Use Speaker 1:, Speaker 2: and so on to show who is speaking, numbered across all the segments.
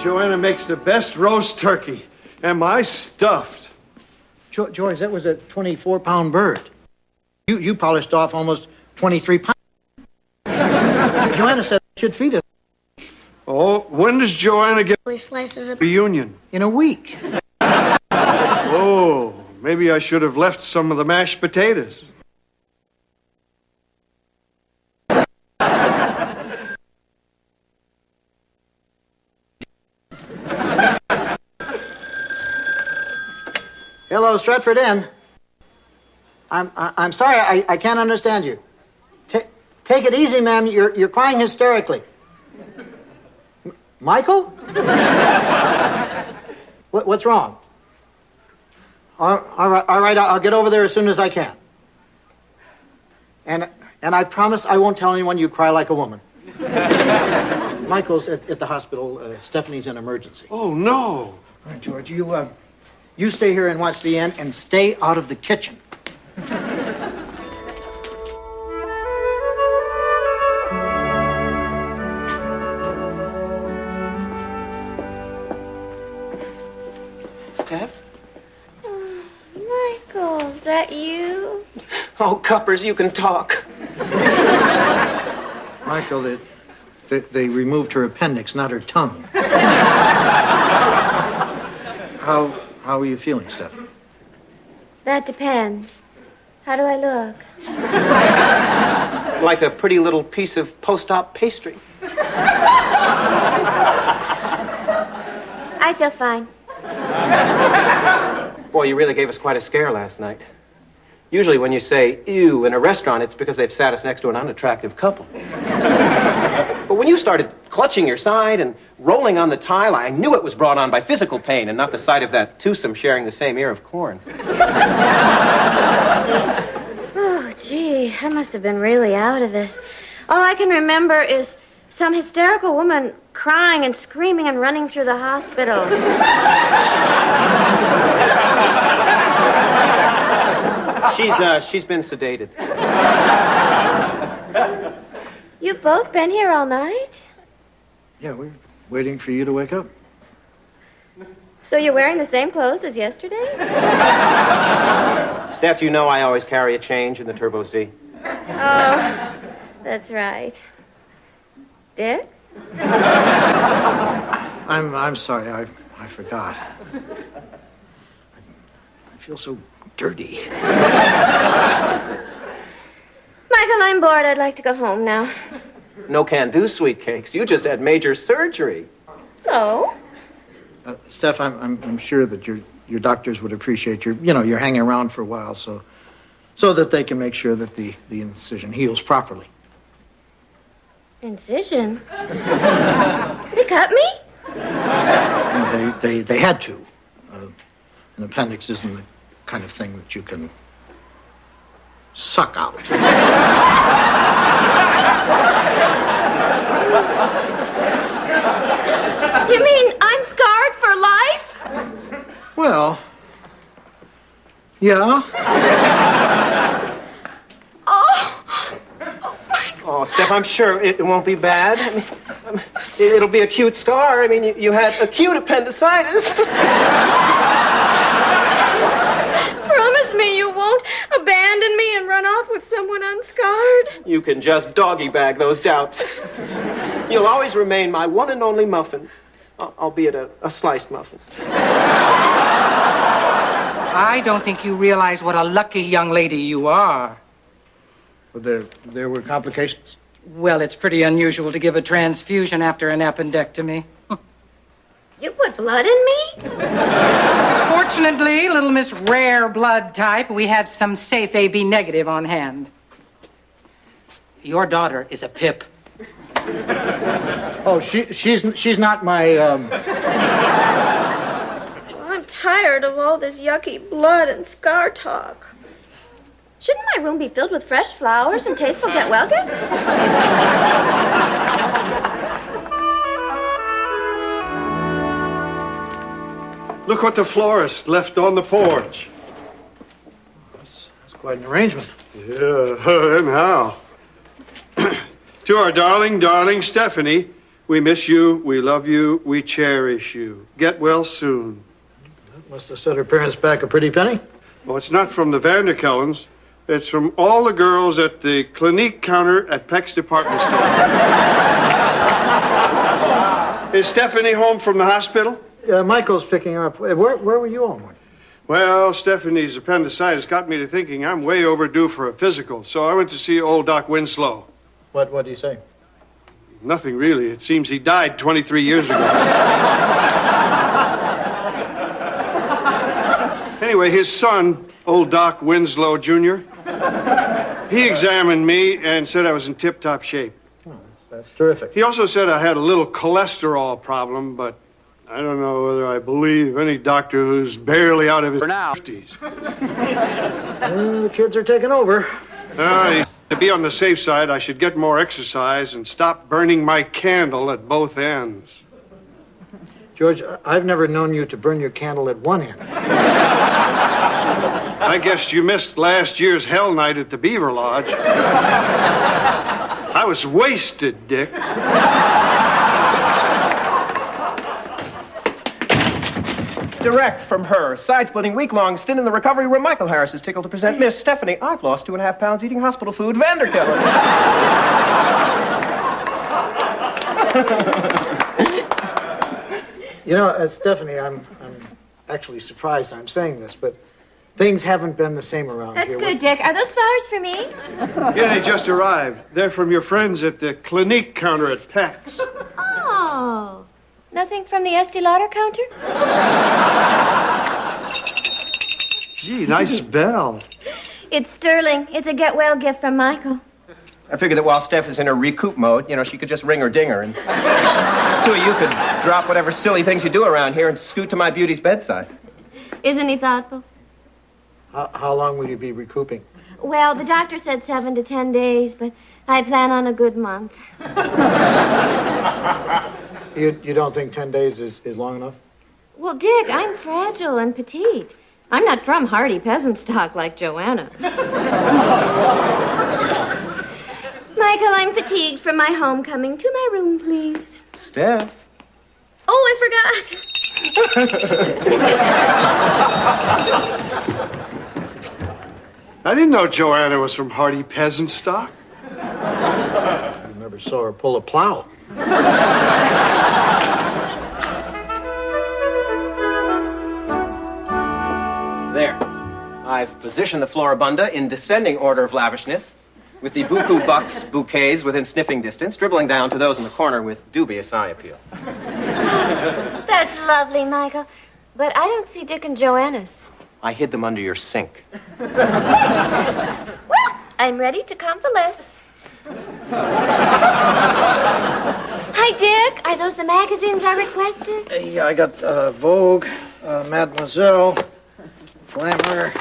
Speaker 1: Joanna makes the best roast turkey. Am I stuffed?
Speaker 2: George, that was a 24-pound bird. You polished off almost 23 pounds. Joanna said I should feed it.
Speaker 1: Oh, when does Joanna get
Speaker 3: slices of
Speaker 1: reunion?
Speaker 2: In a week.
Speaker 1: Oh, maybe I should have left some of the mashed potatoes.
Speaker 2: Hello, Stratford Inn. I'm sorry, I can't understand you. Take it easy, ma'am. You're crying hysterically. Michael? What's wrong? All right. I'll get over there as soon as I can. And I promise I won't tell anyone you cry like a woman. Michael's at the hospital. Stephanie's in emergency.
Speaker 1: Oh, no.
Speaker 2: All right, George, you stay here and watch the inn and stay out of the kitchen.
Speaker 4: Steph?
Speaker 3: Michael, is that you?
Speaker 4: Oh, Cuppers, you can talk.
Speaker 2: Michael, they removed her appendix, not her tongue. How are you feeling, Steph?
Speaker 3: That depends. How do I look?
Speaker 4: Like a pretty little piece of post-op pastry.
Speaker 3: I feel fine.
Speaker 4: Boy, you really gave us quite a scare last night. Usually when you say, ew, in a restaurant, it's because they've sat us next to an unattractive couple. But when you started clutching your side and rolling on the tile, I knew it was brought on by physical pain and not the sight of that twosome sharing the same ear of corn.
Speaker 3: Oh, gee, I must have been really out of it. All I can remember is some hysterical woman crying and screaming and running through the hospital.
Speaker 4: She's been sedated.
Speaker 3: You've both been here all night?
Speaker 2: Yeah, we're waiting for you to wake up.
Speaker 3: So you're wearing the same clothes as yesterday?
Speaker 4: Steph, you know I always carry a change in the Turbo Z.
Speaker 3: Oh, that's right. Dick?
Speaker 2: I'm sorry, I forgot. I feel so dirty.
Speaker 3: Michael, I'm bored. I'd like to go home now.
Speaker 4: No can do, sweet cakes. You just had major surgery.
Speaker 3: So?
Speaker 2: Steph, I'm sure that your doctors would appreciate you're hanging around for a while so that they can make sure that the incision heals properly.
Speaker 3: Incision? They cut me?
Speaker 2: They had to. An appendix isn't the kind of thing that you can suck out.
Speaker 3: You mean I'm scarred for life?
Speaker 2: Well, yeah.
Speaker 4: Oh, Steph, I'm sure it won't be bad. I mean, it'll be a cute scar. I mean, you had acute appendicitis.
Speaker 3: Promise me you won't abandon me and run off with someone unscarred.
Speaker 4: You can just doggy bag those doubts. You'll always remain my one and only muffin, albeit a sliced muffin.
Speaker 5: I don't think you realize what a lucky young lady you are.
Speaker 2: Well, there were complications?
Speaker 5: Well, it's pretty unusual to give a transfusion after an appendectomy.
Speaker 3: You put blood in me?
Speaker 5: Fortunately, little Miss Rare Blood Type, we had some safe AB negative on hand. Your daughter is a pip.
Speaker 2: Oh, she's not my,
Speaker 3: I'm tired of all this yucky blood and scar talk. Shouldn't my room be filled with fresh flowers and tasteful get-well gifts?
Speaker 1: Look what the florist left on the porch.
Speaker 2: That's quite an arrangement.
Speaker 1: Yeah, and how? To our darling Stephanie, We miss you, we love you, we cherish you. Get well soon.
Speaker 2: Must have set her parents back a pretty penny.
Speaker 1: Well, it's not from the Vanderkellens. It's from all the girls at the Clinique counter at Peck's department store. Is Stephanie home from the hospital?
Speaker 2: Michael's picking her up. Where were you all morning?
Speaker 1: Well, Stephanie's appendicitis got me to thinking I'm way overdue for a physical, so I went to see old Doc Winslow.
Speaker 2: What do you say?
Speaker 1: Nothing really. It seems he died 23 years ago. Anyway, his son, old Doc Winslow Jr., he examined me and said I was in tip-top shape.
Speaker 2: Oh, that's terrific.
Speaker 1: He also said I had a little cholesterol problem, but I don't know whether I believe any doctor who's barely out of his 50s.
Speaker 2: The kids are taking over.
Speaker 1: To be on the safe side, I should get more exercise and stop burning my candle at both ends.
Speaker 2: George, I've never known you to burn your candle at one end.
Speaker 1: I guess you missed last year's Hell Night at the Beaver Lodge. I was wasted, Dick.
Speaker 4: Direct from her, side-splitting, week-long stint in the recovery room, Michael Harris is tickled to present Miss Stephanie. I've lost 2.5 pounds eating hospital food, Vanderkellen.
Speaker 2: You know, Stephanie, I'm actually surprised I'm saying this, but things haven't been the same around
Speaker 3: That's
Speaker 2: here.
Speaker 3: good, Dick. Are those flowers for me?
Speaker 1: Yeah, they just arrived. They're from your friends at the Clinique counter at Peck's.
Speaker 3: Oh. Nothing from the Estee Lauder counter?
Speaker 1: Gee, nice bell.
Speaker 3: It's sterling. It's a get-well gift from Michael.
Speaker 4: I figured that while Steph is in her recoup mode, she could just ring her dinger, and two of you could drop whatever silly things you do around here and scoot to my beauty's bedside.
Speaker 3: Isn't he thoughtful?
Speaker 2: How long will you be recouping?
Speaker 3: Well, the doctor said 7 to 10 days, but I plan on a good month.
Speaker 2: You don't think 10 days is long enough?
Speaker 3: Well, Dick, I'm fragile and petite. I'm not from hardy peasant stock like Joanna. Michael, I'm fatigued from my homecoming. To my room, please.
Speaker 4: Steph?
Speaker 3: Oh, I forgot.
Speaker 1: I didn't know Joanna was from hardy peasant stock.
Speaker 2: I never saw her pull a plow.
Speaker 4: There. I've positioned the floribunda in descending order of lavishness, with the buku bucks bouquets within sniffing distance, dribbling down to those in the corner with dubious eye appeal.
Speaker 3: That's lovely, Michael. But I don't see Dick and Joanna's.
Speaker 4: I hid them under your sink.
Speaker 3: Well, I'm ready to convalesce. Hi, Dick. Are those the magazines I requested?
Speaker 2: Yeah, I got Vogue, Mademoiselle, Glamour,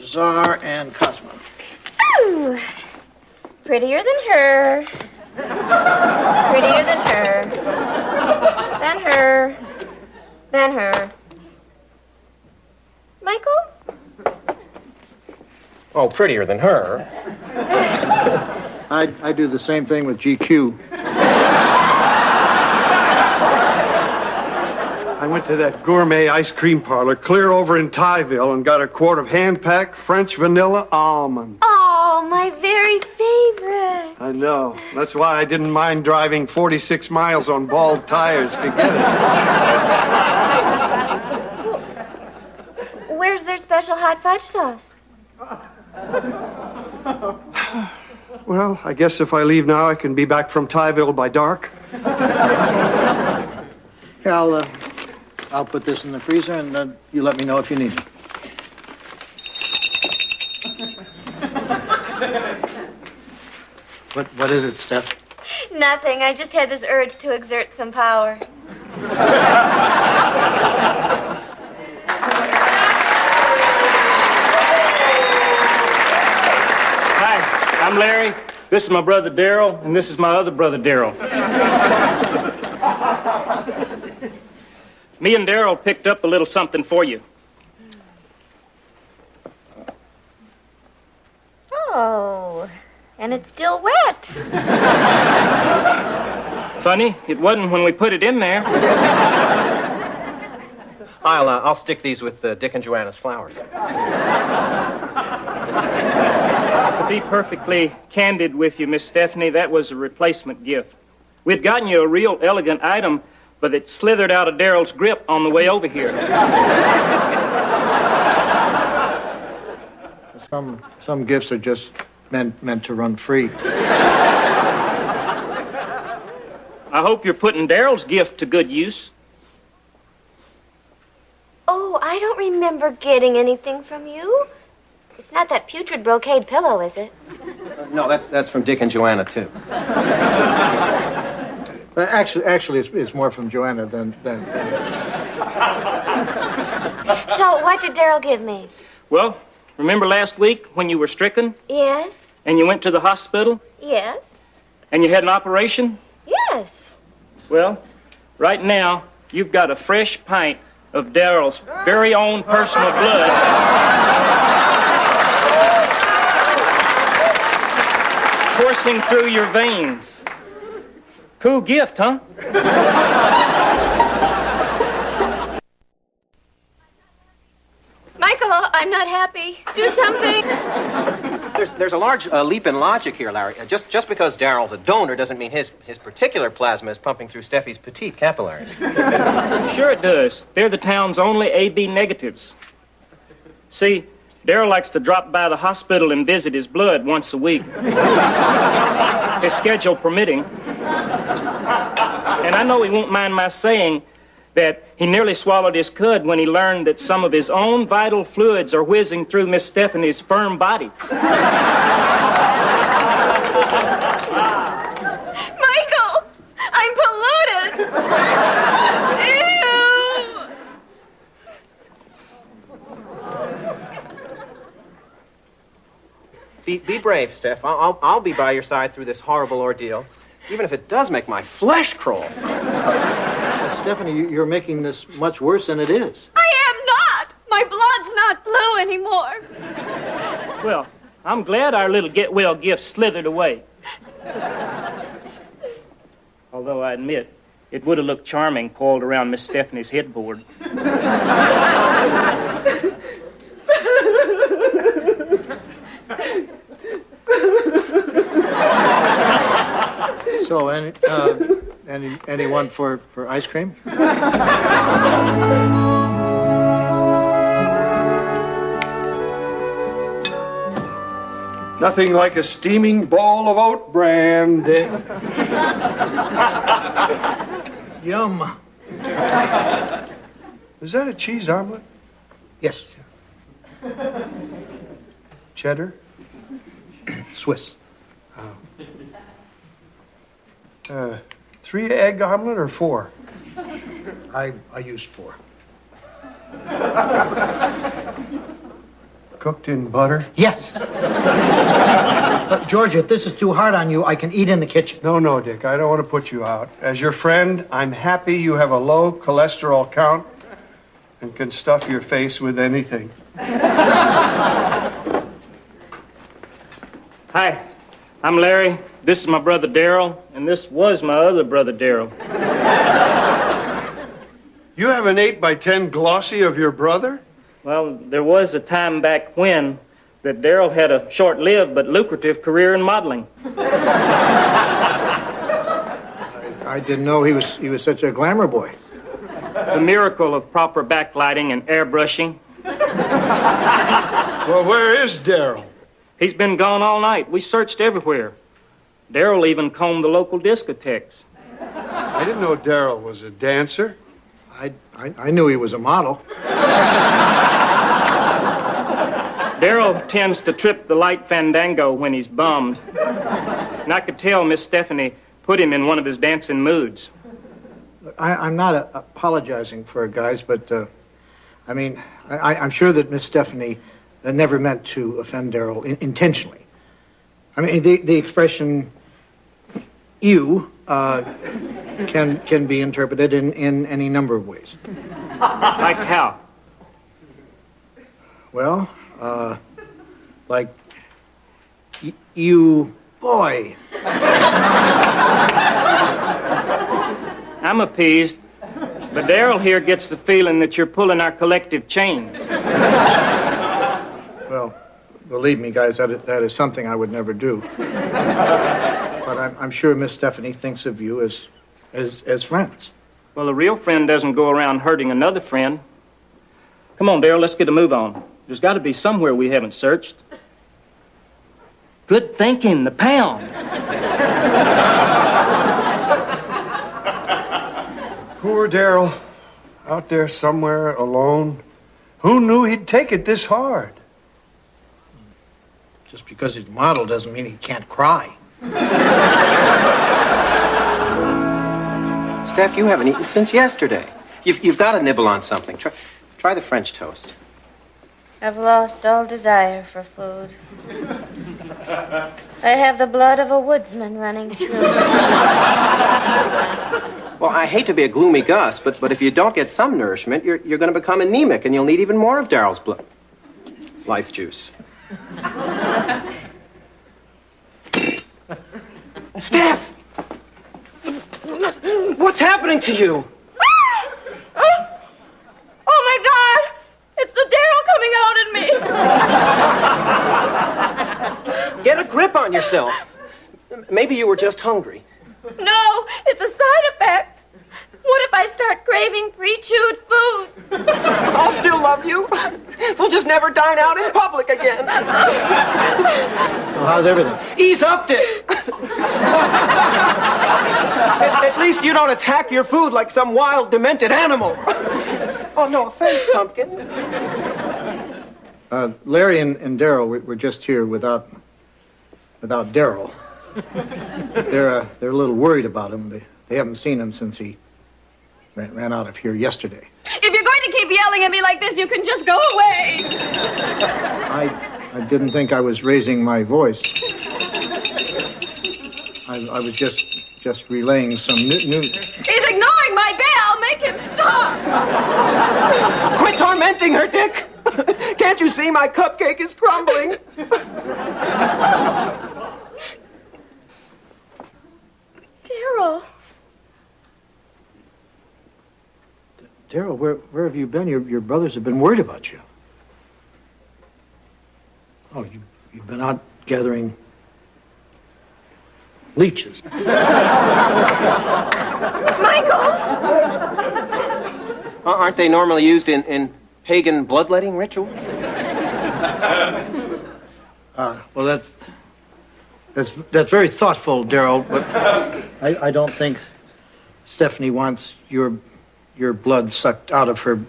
Speaker 2: Czar, and Cosmo.
Speaker 3: Ooh, prettier than her. Prettier than her. Than her. Than her. Michael?
Speaker 4: Oh, prettier than her.
Speaker 2: I do the same thing with GQ.
Speaker 1: I went to that gourmet ice cream parlor clear over in Tyville and got a quart of hand-packed French vanilla almond.
Speaker 3: Oh, my very favorite.
Speaker 1: I know. That's why I didn't mind driving 46 miles on bald tires to get it.
Speaker 3: Where's their special hot fudge sauce?
Speaker 1: Well, I guess if I leave now, I can be back from Tyville by dark.
Speaker 2: Here, I'll put this in the freezer, and you let me know if you need it. What is it, Steph?
Speaker 3: Nothing. I just had this urge to exert some power.
Speaker 6: Hi, I'm Larry. This is my brother Daryl, and this is my other brother Daryl. Me and Daryl picked up a little something for you.
Speaker 3: Oh, and it's still wet.
Speaker 6: Funny, it wasn't when we put it in there.
Speaker 4: I'll stick these with Dick and Joanna's flowers.
Speaker 6: To be perfectly candid with you, Miss Stephanie, that was a replacement gift. We'd gotten you a real elegant item, but it slithered out of Daryl's grip on the way over here.
Speaker 2: Some gifts are just meant to run free.
Speaker 6: I hope you're putting Daryl's gift to good use.
Speaker 3: Oh, I don't remember getting anything from you. It's not that putrid brocade pillow, is it?
Speaker 4: No, that's from Dick and Joanna, too.
Speaker 2: But actually, it's more from Joanna than.
Speaker 3: So, what did Daryl give me?
Speaker 6: Well, remember last week when you were stricken
Speaker 3: Yes,
Speaker 6: and you went to the hospital
Speaker 3: yes,
Speaker 6: and you had an operation?
Speaker 3: yes.
Speaker 6: Well, right now, you've got a fresh pint of Daryl's very own personal blood coursing through your veins. Cool gift, huh?
Speaker 3: Michael, I'm not happy. Do something.
Speaker 4: There's a large leap in logic here, Larry. Just because Daryl's a donor doesn't mean his particular plasma is pumping through Steffi's petite capillaries.
Speaker 6: Sure it does. They're the town's only AB negatives. See, Daryl likes to drop by the hospital and visit his blood once a week. His schedule permitting. And I know he won't mind my saying that he nearly swallowed his cud when he learned that some of his own vital fluids are whizzing through Miss Stephanie's firm body.
Speaker 3: Michael, I'm polluted. Ew.
Speaker 4: Be brave, Steph. I'll be by your side through this horrible ordeal, even if it does make my flesh crawl.
Speaker 2: Stephanie, you're making this much worse than it is.
Speaker 3: I am not. My blood's not blue anymore.
Speaker 6: Well, I'm glad our little get-well gift slithered away. Although I admit, it would have looked charming coiled around Miss Stephanie's headboard.
Speaker 2: So, anyone for ice cream?
Speaker 1: Nothing like a steaming bowl of oat bran, Dick.
Speaker 2: Yum.
Speaker 1: Is that a cheese omelet?
Speaker 2: Yes.
Speaker 1: Cheddar?
Speaker 2: Swiss.
Speaker 1: 3 egg omelet or 4?
Speaker 2: I used 4.
Speaker 1: Cooked in butter?
Speaker 2: Yes. George, if this is too hard on you, I can eat in the kitchen.
Speaker 1: No, Dick, I don't want to put you out. As your friend, I'm happy you have a low cholesterol count and can stuff your face with anything.
Speaker 6: Hi, I'm Larry. This is my brother Daryl, and this was my other brother Daryl.
Speaker 1: You have an 8x10 glossy of your brother?
Speaker 6: Well, there was a time back when that Daryl had a short-lived but lucrative career in modeling.
Speaker 2: I didn't know he was such a glamour boy.
Speaker 6: The miracle of proper backlighting and airbrushing.
Speaker 1: Well, where is Daryl?
Speaker 6: He's been gone all night. We searched everywhere. Daryl even combed the local discotheques.
Speaker 1: I didn't know Daryl was a dancer.
Speaker 2: I knew he was a model.
Speaker 6: Daryl tends to trip the light fandango when he's bummed. And I could tell Miss Stephanie put him in one of his dancing moods.
Speaker 2: I'm not apologizing for guys, but, I'm sure that Miss Stephanie never meant to offend Daryl intentionally. I mean, the expression "you" can be interpreted in any number of ways.
Speaker 6: Like how?
Speaker 2: Well, like you, boy.
Speaker 6: I'm appeased, but Darrell here gets the feeling that you're pulling our collective chains.
Speaker 2: Well, believe me, guys, that is something I would never do. But I'm sure Miss Stephanie thinks of you as friends.
Speaker 6: Well, a real friend doesn't go around hurting another friend. Come on, Darrell, let's get a move on. There's got to be somewhere we haven't searched. Good thinking, the pound.
Speaker 1: Poor Darrell, out there somewhere alone. Who knew he'd take it this hard?
Speaker 2: Just because he's a model doesn't mean he can't cry.
Speaker 4: Steph, you haven't eaten since yesterday. You've got to nibble on something. Try the French toast.
Speaker 3: I've lost all desire for food. I have the blood of a woodsman running through me.
Speaker 4: Well, I hate to be a gloomy Gus, but if you don't get some nourishment, you're going to become anemic, and you'll need even more of Darrell's blood. Life juice. Steph! What's happening to you?
Speaker 3: Oh, my God! It's the Darrell coming out in me!
Speaker 4: Get a grip on yourself. Maybe you were just hungry.
Speaker 3: No, it's a side effect. What if I start craving pre-chewed food?
Speaker 4: I'll still love you. We'll just never dine out in public again.
Speaker 2: Well, how's everything?
Speaker 4: Ease up, Dick. At least you don't attack your food like some wild, demented animal. Oh, no offense, Pumpkin.
Speaker 2: Larry and Darrell were just here without Darrell. They're a little worried about him. They haven't seen him since he ran out of here yesterday.
Speaker 3: If you're going to keep yelling at me like this, you can just go away.
Speaker 2: I didn't think I was raising my voice. I was just relaying some new...
Speaker 3: He's ignoring my bell. Make him stop.
Speaker 4: Quit tormenting her, Dick. Can't you see my cupcake is crumbling?
Speaker 3: Darrell.
Speaker 2: Darrell, where have you been? Your brothers have been worried about you. Oh, you've been out gathering leeches.
Speaker 3: Michael!
Speaker 4: Aren't they normally used in pagan bloodletting rituals?
Speaker 2: Well, that's very thoughtful, Darrell, but I don't think Stephanie wants your blood sucked out of her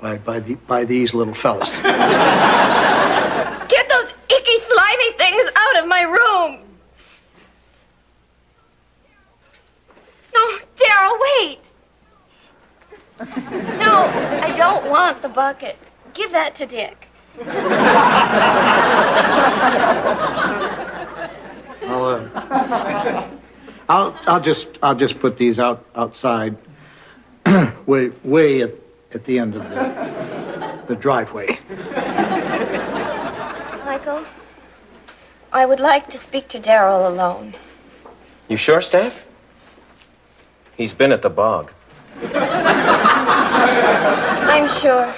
Speaker 2: by these little fellas.
Speaker 3: Get those icky, slimy things out of my room! No, Darrell, wait! No, I don't want the bucket. Give that to Dick.
Speaker 2: I'll just put these outside, way at the end of the driveway.
Speaker 3: Michael, I would like to speak to Darrell alone.
Speaker 4: You sure, Steph? He's been at the bog.
Speaker 3: I'm sure.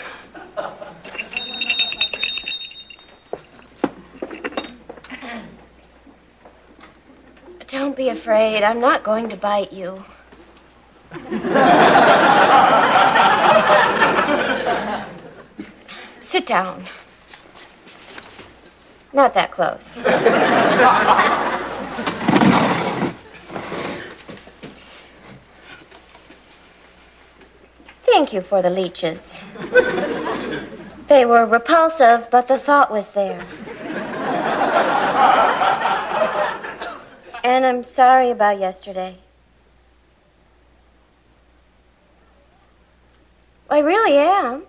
Speaker 3: Don't be afraid. I'm not going to bite you. Sit down. Not that close. Thank you for the leeches. They were repulsive, but the thought was there. And I'm sorry about yesterday. I really am.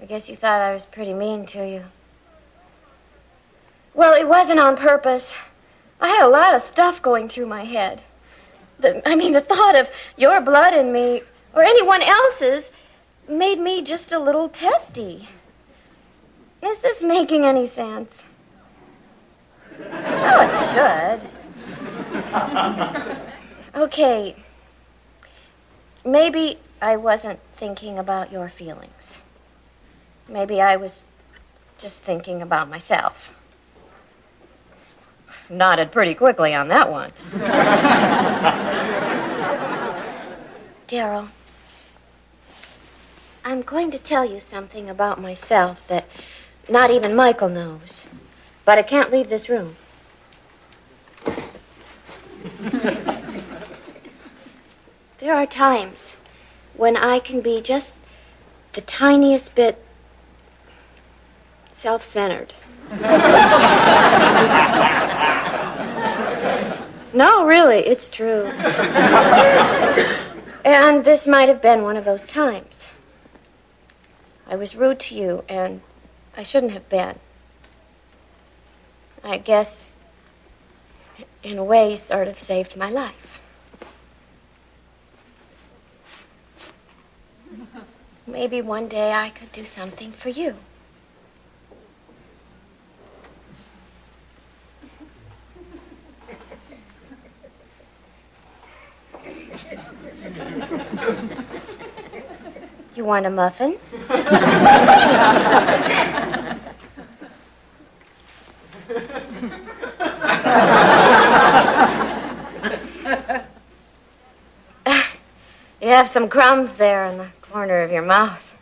Speaker 3: I guess you thought I was pretty mean to you. Well, it wasn't on purpose. I had a lot of stuff going through my head. The thought of your blood in me, or anyone else's, made me just a little testy. Is this making any sense? Oh, it should. Okay. Maybe I wasn't thinking about your feelings. Maybe I was just thinking about myself. Nodded pretty quickly on that one. Daryl, I'm going to tell you something about myself that not even Michael knows. But I can't leave this room. There are times when I can be just the tiniest bit self-centered. No, really, it's true. And this might have been one of those times. I was rude to you, and I shouldn't have been. I guess, in a way, sort of saved my life. Maybe one day I could do something for you. You want a muffin? You have some crumbs there in the corner of your mouth.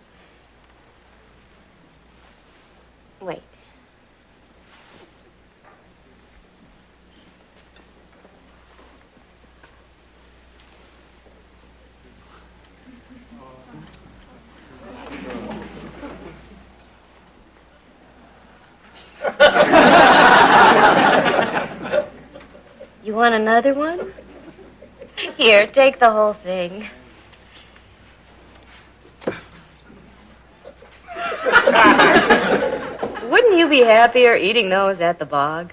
Speaker 3: Wait. You want another one? Here, take the whole thing. Wouldn't you be happier eating those at the bog?